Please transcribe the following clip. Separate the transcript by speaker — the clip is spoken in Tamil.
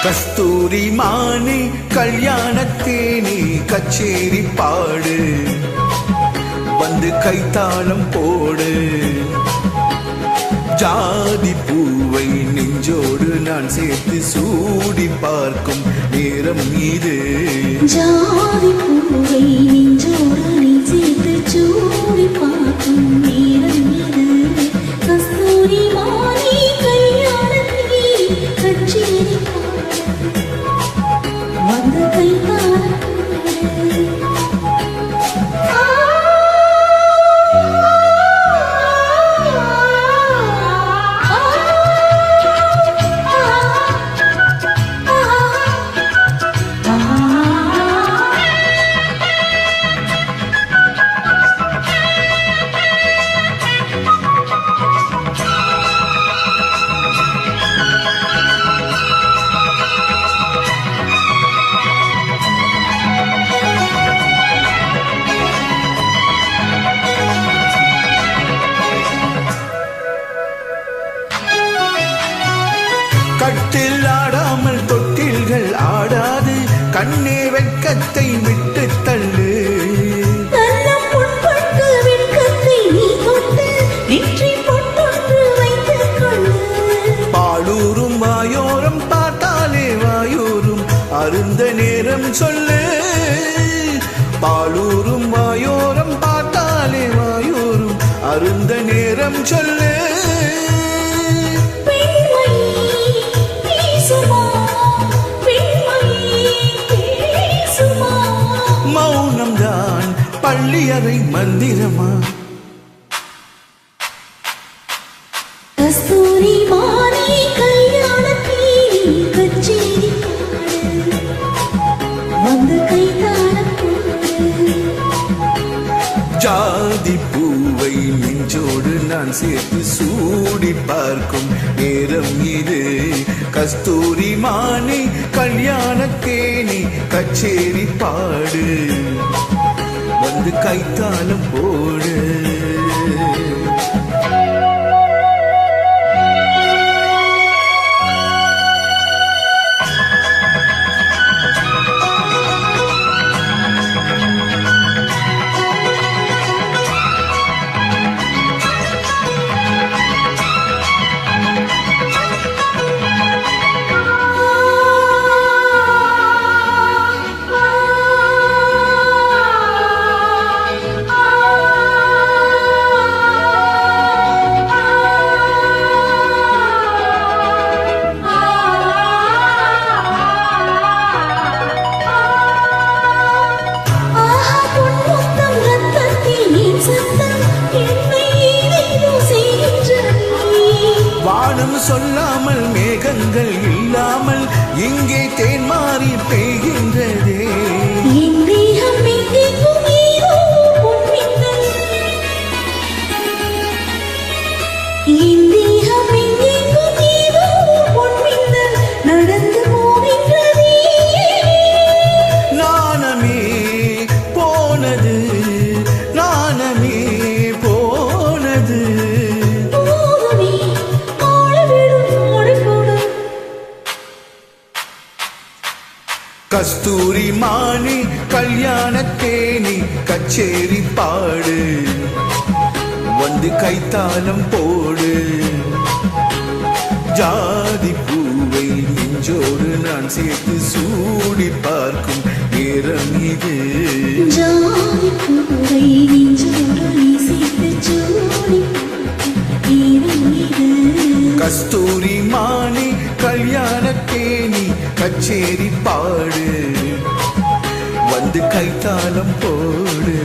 Speaker 1: கஸ்தூரி மானே கல்யாணத்தேனி கச்சேரி பாடு வந்து கைத்தாளம் போடு ஜாதி பூவை நெஞ்சோடு நான் சேர்த்து சூடி பார்க்கும் நேரம் இது
Speaker 2: ஜாதி பூவை நெஞ்சோடு நீ சேர்த்து சூடி பார்க்கும் நேரம் இது கஸ்தூரி மானே கல்யாணத்தேனி கச்சேரி வந்து கைத்தாளம்
Speaker 1: கட்டில் ஆடாமல் தொட்டில்கள் ஆடாது கண்ணே வெட்கத்தை விட்டு தள்ளு பாலூரும் வாயோரம் பார்த்தாலே வாயோரும் அருந்த நேரம் சொல்லு பாலூரும் வாயோரம் பார்த்தாலே வாயோரும் அருந்த நேரம் சொல்லு மௌனம்தான் பள்ளியறை மந்திரமா
Speaker 2: கஸ்தூரி மானே கல்யாணத்தேனி கச்சேரி வந்து கைத்தாளம் போடு
Speaker 1: ஜாதி பூவை நெஞ்சோடு நான் சேர்த்து சூடி பார்க்கும் நேரம் இது கஸ்தூரி மானே கல்யாணத்தேனி கச்சேரி பாடு வந்து கைத்தாளம் போடு சொல்லாமல் மேகங்கள் இல்லாமல் இங்கே தேன் மாறி பெய்கின்றதே
Speaker 2: நடந்து போகின்றதே
Speaker 1: நாணமே போனது நாணமே போனது கஸ்தூரி மானே கல்யாணத்தேனி கச்சேரி பாடு வந்து கைத்தாளம் போடு ஜாதி பூவை நெஞ்சோடு நான் சேர்த்து சூடி பார்க்கும் நேரம் இது
Speaker 2: ஜாதி பூவை நெஞ்சோடு நீ சேர்த்து சூடி பார்க்கும் நேரம் இது
Speaker 1: கஸ்தூரி மானே கல்யாணத்தேனி கச்சேரி பாடு வந்து கைத்தாளம் போடு